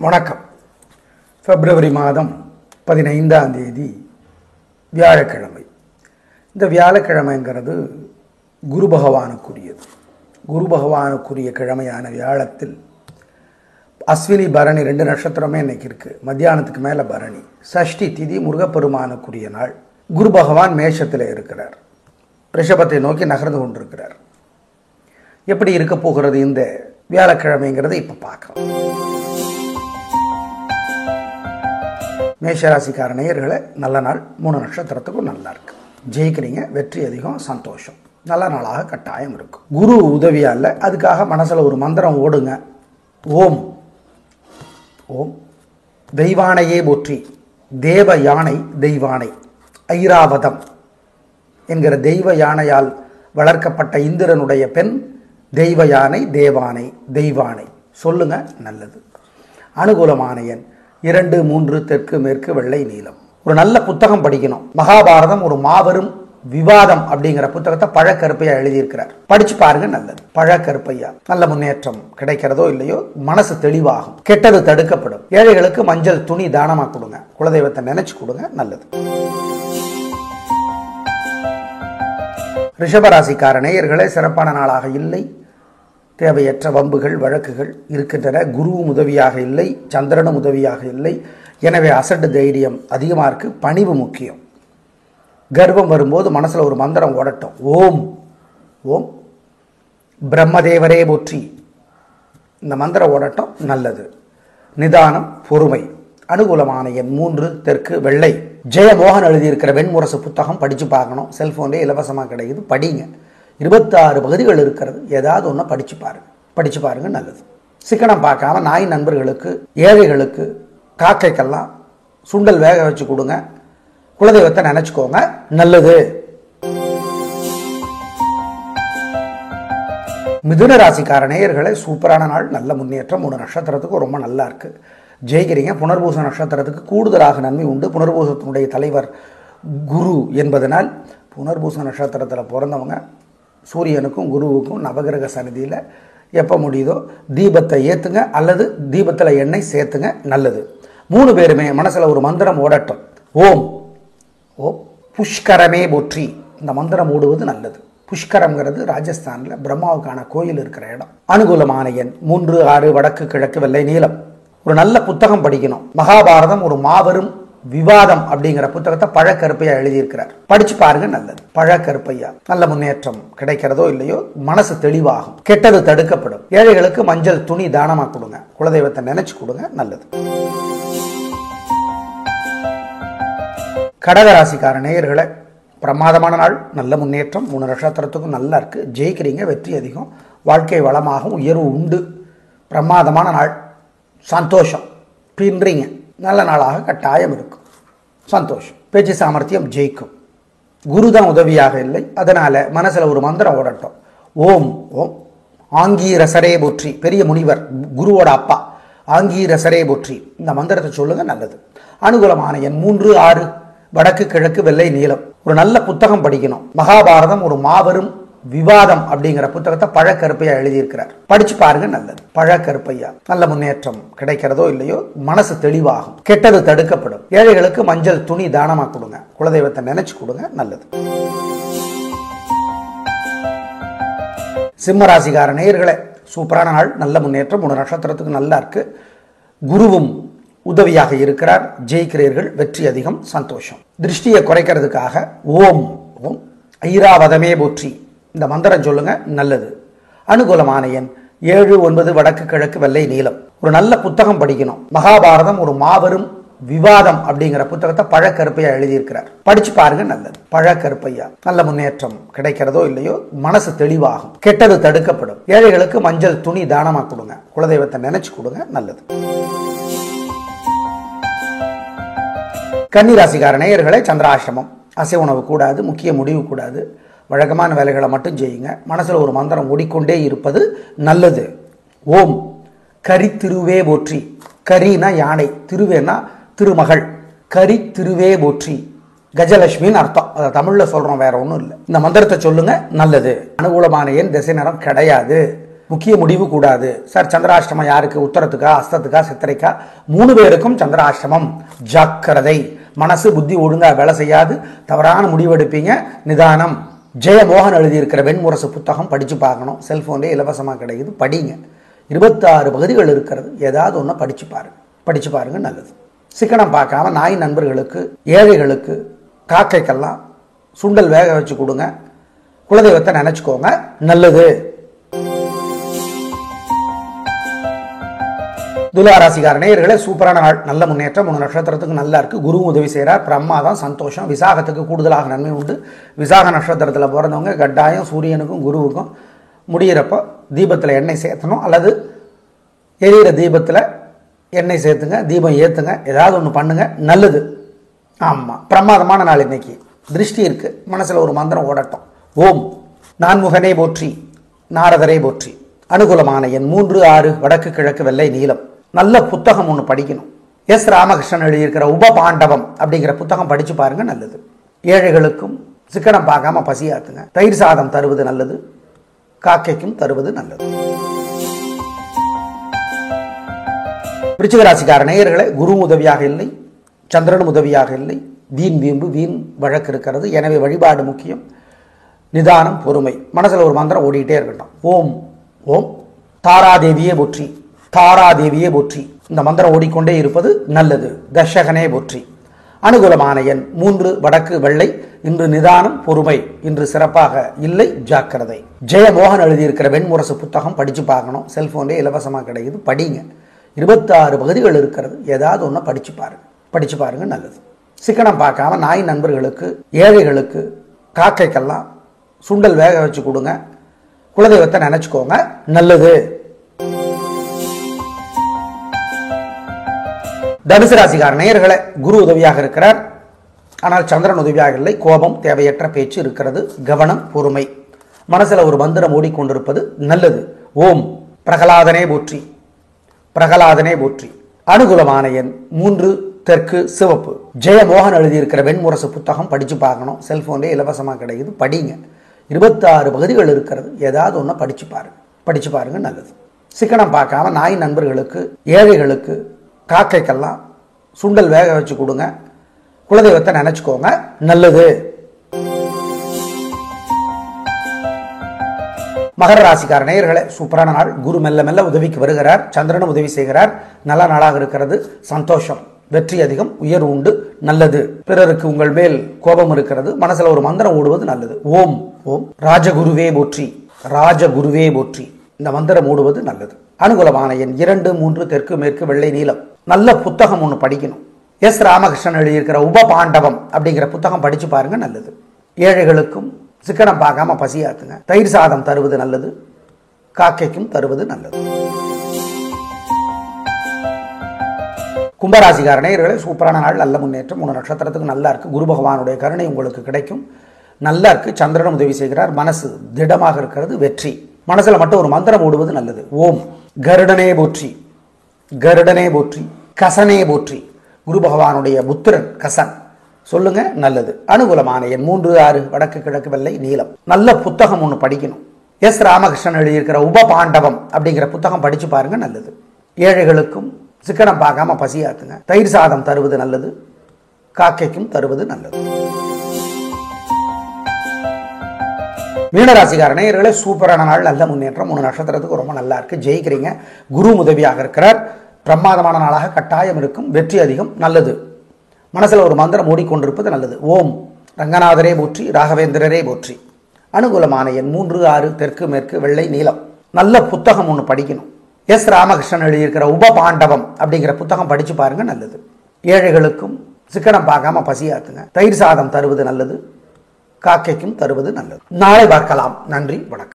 வணக்கம். பிப்ரவரி மாதம் 15ஆம் தேதி வியாழக்கிழமை. இந்த வியாழக்கிழமைங்கிறது குரு பகவானுக்குரியது. குரு பகவானுக்குரிய கிழமையான வியாழத்தில் அஸ்வினி பரணி 2 நட்சத்திரமே இன்னைக்கு இருக்கு. மத்தியானத்துக்கு மேலே பரணி. சஷ்டி திதி முருகப்பெருமானுக்குரிய நாள். குரு பகவான் மேஷத்தில் இருக்கிறார். ரிஷபத்தை நோக்கி நகர்ந்து கொண்டிருக்கிறார். எப்படி இருக்க போகிறது இந்த வியாழக்கிழமைங்கிறத இப்போ பார்க்கலாம். மேஷராசிக்கார நேயர்களே, நல்ல நாள். 3 நட்சத்திரத்துக்கும் நல்லா இருக்கு. ஜெயிக்கிறீங்க, வெற்றி அதிகம், சந்தோஷம். நல்ல நாளாக கட்டாயம் இருக்கும். குரு உதவியா இல்லை, அதுக்காக மனசில் ஒரு மந்திரம் ஓடுங்க. ஓம் ஓம் தெய்வானையே போற்றி, தேவ யானை தெய்வானை, ஐராவதம் என்கிற தெய்வ யானையால் வளர்க்கப்பட்ட இந்திரனுடைய பெண் தெய்வ யானை, தேவானை, தெய்வானை சொல்லுங்க, நல்லது. அனுகூலமான எண் 2, 3, தெற்கு மேற்கு, வெள்ளை நீலம். ஒரு நல்ல புத்தகம் படிக்கணும். மகாபாரதம் ஒரு மாபெரும் விவாதம் அப்படிங்கிற புத்தகத்தை பழக்கருப்பையா எழுதியிருக்கிறார். படிச்சு பாருங்க, நல்லது. பழக்கருப்பையா நல்ல முன்னேற்றம் கிடைக்கிறதோ இல்லையோ மனசு தெளிவாகும். கெட்டது தடுக்கப்படும். ஏழைகளுக்கு மஞ்சள் துணி தானமா கொடுங்க. குலதெய்வத்தை நினைச்சு கொடுங்க, நல்லது. ரிஷபராசிக்கார நேயர்களே, சிறப்பான நாளாக இல்லை. தேவையற்ற வம்புகள் வழக்குகள் இருக்கின்றன. குருவும் உதவியாக இல்லை, சந்திரனும் உதவியாக இல்லை. எனவே அசட்டு தைரியம் அதிகமாக இருக்கு. பணிவு முக்கியம். கர்வம் வரும்போது மனசில் ஒரு மந்திரம் ஓடட்டும். ஓம் ஓம் பிரம்மதேவரே போற்றி, இந்த மந்திரம் ஓடட்டும், நல்லது. நிதானம், பொறுமை. அனுகூலமான எண் 3, தெற்கு, வெள்ளை. ஜெயமோகன் எழுதியிருக்கிற வெண்முரசு புத்தகம் படித்து பார்க்கணும். செல்ஃபோன்லேயே இலவசமாக கிடைக்குது, படிங்க. 26 பகுதிகள் இருக்கிறது. ஏதாவது ஒன்று படித்து பாருங்க, நல்லது. சிக்கனம் பார்க்காம நாய் நண்பர்களுக்கு, ஏழைகளுக்கு, காக்கைக்கெல்லாம் சுண்டல் வேக வச்சு கொடுங்க. குலதெய்வத்தை நினைச்சுக்கோங்க, நல்லது. மிதுன ராசிக்கார நேயர்களே, சூப்பரான நாள். நல்ல முன்னேற்றம். 3 நட்சத்திரத்துக்கு ரொம்ப நல்லா இருக்கு. ஜெயிக்கிறீங்க. புனர்பூச நட்சத்திரத்துக்கு கூடுதலாக நன்மை உண்டு. புனர்பூசத்தினுடைய தலைவர் குரு என்பதனால் புனர்பூச நட்சத்திரத்தில் பிறந்தவங்க சூரியனுக்கும் குருவுக்கும் நவகிரக சந்நிதியில் எப்போ முடியுதோ தீபத்தை ஏற்றுங்க, அல்லது தீபத்தில் எண்ணெய் சேர்த்துங்க, நல்லது. 3 பேருமே மனசில் ஒரு மந்திரம் ஓடட்டும். ஓம் ஓம் புஷ்கரமே போற்றி, இந்த மந்திரம் ஓடுவது நல்லது. புஷ்கரம்ங்கிறது ராஜஸ்தானில் பிரம்மாவுக்கான கோயில் இருக்கிற இடம். அனுகூலமான எண் 3, 6, வடக்கு, கிழக்கு, வெள்ளை நீலம். ஒரு நல்ல புத்தகம் படிக்கணும். மகாபாரதம் ஒரு மாபெரும் விவாதம் அப்படிங்கிற புத்தகத்தை பழக்கருப்பையா எழுதியிருக்கிறார். படிச்சு பாருங்க, நல்லது. பழக்கருப்பையா நல்ல முன்னேற்றம் கிடைக்கிறதோ இல்லையோ மனசு தெளிவாகும். கெட்டது தடுக்கப்படும். ஏழைகளுக்கு மஞ்சள் துணி தானமா கொடுங்க. குலதெய்வத்தை நினைச்சு கொடுங்க, நல்லது. கடகராசிக்கார நேயர்களே, பிரமாதமான நாள். நல்ல முன்னேற்றம். 3 நட்சத்திரத்துக்கும் நல்லா இருக்கு. ஜெயிக்கிறீங்க, வெற்றி அதிகம், வாழ்க்கை வளமாகும், உயர்வு உண்டு. பிரமாதமான நாள். சந்தோஷம். பின்றீங்க. நல்ல நாளாக கட்டாயம் இருக்கும். சந்தோஷம். பேச்சு சாமர்த்தியம் ஜெயிக்கும். குரு தான் உதவியாக இல்லை, அதனால மனசுல ஒரு மந்திரம் ஓடட்டும். ஓம் ஓம் ஆங்கீரசரே போற்றி, பெரிய முனிவர், குருவோட அப்பா, ஆங்கீரசரே போற்றி, இந்த மந்திரத்தை சொல்லுங்க, நல்லது. அனுகூலமான எண் 3, 6, வடக்கு, கிழக்கு, வெள்ளை நீலம். ஒரு நல்ல புத்தகம் படிக்கணும். மகாபாரதம் ஒரு மாபெரும் விவாதம் அப்படிங்கிற புத்தகத்தை பழக்கருப்பையா எழுதியிருக்கிறார். படிச்சு பாருங்க, நல்லது. பழக்கருப்பையா நல்ல முன்னேற்றம் கிடைக்கிறதோ இல்லையோ மனசு தெளிவாகும். கெட்டது தடுக்கப்படும். ஏழைகளுக்கு மஞ்சள் துணி தானமா கொடுங்க. குலதெய்வத்தை நினைச்சு கொடுங்க, நல்லது. சிம்மராசிக்கார நேயர்களே, சூப்பரான நாள். நல்ல முன்னேற்றம். 3 நட்சத்திரத்துக்கு நல்லா இருக்கு. குருவும் உதவியாக இருக்கிறார். ஜெயிக்கிறீர்கள், வெற்றி அதிகம், சந்தோஷம். திருஷ்டியை குறைக்கிறதுக்காக ஓம் ஓம் ஐராவதமே போற்றி, இந்த மந்திரம் சொல்லுங்க, நல்லது. அனுகூலமான எண் 7, 9, வடக்கு, கிழக்கு, வெள்ளை நீலம். ஒரு நல்ல புத்தகம் படிக்கணும். மகாபாரதம் ஒரு மாபெரும் விவாதம் அப்படிங்கிற புத்தகத்தை பழக்கருப்பையா எழுதியிருக்கிறார். படிச்சு பாருங்க, நல்லது. பழக்கருப்பையா நல்ல முன்னேற்றம் கிடைக்கிறதோ இல்லையோ மனசு தெளிவாகும். கெட்டது தடுக்கப்படும். ஏழைகளுக்கு மஞ்சள் துணி தானமா கொடுங்க. குலதெய்வத்தை நினைச்சு கொடுங்க, நல்லது. கன்னிராசிக்கார நேயர்களே, சந்திராஷ்டமம். அசை உணவு கூடாது, முக்கிய முடிவு கூடாது. வழக்கமான வேலைகளை மட்டும் செய்யுங்க. மனசில் ஒரு மந்திரம் ஓடிக்கொண்டே இருப்பது நல்லது. ஓம் கரி திருவே போற்றி. கரினா யானை, திருவேனா திருமகள். கரி திருவே போற்றி, கஜலட்சுமின்னு அர்த்தம். அதை தமிழில் சொல்கிறோம், வேற ஒன்றும் இல்லை. இந்த மந்திரத்தை சொல்லுங்க, நல்லது. அனுகூலமான எண், திசை நேரம் கிடையாது. முக்கிய முடிவு கூடாது. சார் சந்திராஷ்டமம் யாருக்கு? உத்தரத்துக்கா, அஸ்தத்துக்கா, சித்திரைக்கா? 3 பேருக்கும் சந்திராஷ்டமம். ஜாக்கிரதை. மனசு புத்தி ஒழுங்கா வேலை செய்யாது, தவறான முடிவெடுப்பீங்க. நிதானம். ஜெயமோகன் எழுதியிருக்கிற வெண்முரசு புத்தகம் படித்து பார்க்கணும். செல்ஃபோன்லேயே இலவசமாக கிடைக்குது, படிங்க. 26 பகுதிகள் இருக்கிறது. ஏதாவது ஒன்று படித்து பாருங்க, நல்லது. சிக்கனம் பார்க்காம நாய் நண்பர்களுக்கு, ஏழைகளுக்கு, காக்கைக்கெல்லாம் சுண்டல் வேக வச்சு கொடுங்க. குலதெய்வத்தை நினைச்சுக்கோங்க, நல்லது. துலாராசிக்கார நேயர்களே, சூப்பரான நாள், நல்ல முன்னேற்றம். 3 நட்சத்திரத்துக்கு நல்லா இருக்கு. குரு உதவி செய்கிறார். பிரமாதம், சந்தோஷம். விசாகத்துக்கு கூடுதலாக நன்மை உண்டு. விசாக நட்சத்திரத்தில் பிறந்தவங்க கட்டாயம் சூரியனுக்கும் குருவுக்கும் முடிகிறப்போ தீபத்தில் எண்ணெய் சேர்த்தணும், அல்லது எரியிற தீபத்தில் எண்ணெய் சேர்த்துங்க, தீபம் ஏற்றுங்க, ஏதாவது ஒன்று பண்ணுங்க, நல்லது. ஆமாம், பிரமாதமான நாள் இன்னைக்கு. திருஷ்டி இருக்கு, மனசில் ஒரு மந்திரம் ஓடட்டும். ஓம் நான்முகனே போற்றி, நாரதரே போற்றி. அனுகூலமான எண் 3, 6, வடக்கு கிழக்கு வெள்ளை நீலம். நல்ல புத்தகம் ஒன்று படிக்கணும். எஸ் ராமகிருஷ்ணன் எழுதியிருக்கிற உபபாண்டவம் அப்படிங்கிற புத்தகம் படித்து பாருங்க, நல்லது. ஏழைகளுக்கும் சிக்கனம் பார்க்காம பசியாத்துங்க. தயிர் சாதம் தருவது நல்லது, காக்கைக்கும் தருவது நல்லது. விருச்சிக ராசிக்கார நேயர்களே, குரு உதவியாக இல்லை, சந்திரன் உதவியாக இல்லை. வீண் வீம்பு, வீண் வழக்கு இருக்கிறது. எனவே வழிபாடு முக்கியம். நிதானம், பொறுமை. மனசில் ஒரு மந்திரம் ஓடிக்கிட்டே இருக்கட்டும். ஓம் ஓம் தாராதேவியே போற்றி, தாராதேவியே போற்றி. இந்த மந்திரம் ஓடிக்கொண்டே இருப்பது நல்லது. தர்ஷகனே போற்றி. அனுகூலமான எண் 3, வடக்கு வெள்ளை. இன்று நிதானம், பொறுமை. இன்று சிறப்பாக இல்லை, ஜாக்கிரதை. ஜெயமோகன் எழுதியிருக்கிற வெண்முரசு புத்தகம் படித்து பார்க்கணும். செல்ஃபோன்லேயே இலவசமாக கிடைக்குது, படிங்க. 26 பகுதிகள் இருக்கிறது. ஏதாவது ஒன்று படித்து பாருங்க, நல்லது. சிக்கனம் பார்க்காம நாய் நண்பர்களுக்கு, ஏழைகளுக்கு, காக்கைக்கெல்லாம் சுண்டல் வேக வச்சு கொடுங்க. குலதெய்வத்தை நினைச்சுக்கோங்க, நல்லது. தனுசு ராசிக்கார நேயர்களே, குரு உதவியாக இருக்கிறார், ஆனால் சந்திரன் உதவியாக இல்லை. கோபம், தேவையற்ற பேச்சு இருக்கிறது. கவனம், பொறுமை. மனசில் ஒரு மந்திரம் ஓடிக்கொண்டிருப்பது நல்லது. ஓம் பிரகலாதனே போற்றி, பிரகலாதனே போற்றி. அனுகூலமான எண் 3, தெற்கு சிவப்பு. ஜெயமோகன் எழுதியிருக்கிற வெண்முரசு புத்தகம் படித்து பார்க்கணும். செல்ஃபோன்லேயே இலவசமாக கிடைக்குது, படிங்க. 26 பகுதிகள் இருக்கிறது. ஏதாவது ஒன்று படித்து பாருங்க, நல்லது. சிக்கனம் பார்க்காம நாய் நண்பர்களுக்கு, ஏழைகளுக்கு, காக்கைக்கெல்லாம் சுண்டல் வேக வச்சு கொடுங்க. குலதெய்வத்தை நினைச்சுக்கோங்க, நல்லது. மகர ராசிக்கார நேயர்களே, சூப்பரான நாள். குரு மெல்ல மெல்ல உதவிக்கு வருகிறார். சந்திரனும் உதவி செய்கிறார். நல்ல நாளாக இருக்கிறது. சந்தோஷம், வெற்றி அதிகம், உயர்வு உண்டு, நல்லது. பிறருக்கு உங்கள் மேல் கோபம் இருக்கிறது. மனசுல ஒரு மந்திரம் ஓடுவது நல்லது. ஓம் ஓம் ராஜகுருவே போற்றி, ராஜகுருவே போற்றி. இந்த மந்திரம் ஓடுவது நல்லது. அனுகூலமான எண் 2, 3, தெற்கு மேற்கு வெள்ளை நீலம். நல்ல புத்தகம் ஒன்று படிக்கணும். எஸ் ராமகிருஷ்ணன் எழுதியிருக்கிற உபபாண்டவம் அப்படிங்கிற புத்தகம் படித்து பாருங்க, நல்லது. ஏழைகளுக்கும் சிக்கனம் பார்க்காம பசியாத்துங்க. தயிர் சாதம் தருவது நல்லது, காக்கைக்கும் தருவது நல்லது. கும்பராசிக்கார நேயர்களே, சூப்பரான நாள், நல்ல முன்னேற்றம். 3 நட்சத்திரத்துக்கு நல்லா இருக்கு. குரு பகவானுடைய கருணை உங்களுக்கு கிடைக்கும், நல்லா இருக்கு. சந்திரன் உதவி செய்கிறார். மனசு திடமாக இருக்கிறது, வெற்றி. மனசுல மட்டும் ஒரு மந்திரம் ஓடுவது நல்லது. ஓம் கருடனே போற்றி, கருடனே போற்றி. கசனே போற்றி. குரு பகவானுடைய புத்திரன் கசன், சொல்லுங்க, நல்லது. அனுகூலமான எண் 3, 6, வடக்கு கிழக்கு வெள்ளை நீலம். நல்ல புத்தகம் ஒன்று படிக்கணும். எஸ் ராமகிருஷ்ணன் எழுதியிருக்கிற உபபாண்டவம் அப்படிங்கிற புத்தகம் படித்து பாருங்க, நல்லது. ஏழைகளுக்கும் சிக்கனம் பார்க்காம பசியாத்துங்க. தயிர் சாதம் தருவது நல்லது, காக்கைக்கும் தருவது நல்லது. மீனராசிக்கார நேயர்களே, சூப்பரான நாள், நல்ல முன்னேற்றம். 3 நட்சத்திரத்துக்கு ரொம்ப நல்லா இருக்கு. ஜெயிக்கிறீங்க. குரு உதவியாக இருக்கிறார். பிரமாதமான நாளாக கட்டாயம் இருக்கும். வெற்றி அதிகம், நல்லது. மனசுல ஒரு மந்திரம் ஓடிக்கொண்டிருப்பது நல்லது. ஓம் ரங்கநாதரே போற்றி, ராகவேந்திரரே போற்றி. அனுகூலமான எண் 3, 6, தெற்கு மேற்கு வெள்ளை நீலம். நல்ல புத்தகம் ஒன்று படிக்கணும். எஸ் ராமகிருஷ்ணன் எழுதியிருக்கிற உபபாண்டவம் அப்படிங்கிற புத்தகம் படித்து பாருங்க, நல்லது. ஏழைகளுக்கும் சிக்கனம் பார்க்காம பசியாத்துங்க. தயிர் சாதம் தருவது நல்லது, காக்கைக்கும் தருவது நல்லது. நாளை பார்க்கலாம். நன்றி, வணக்கம்.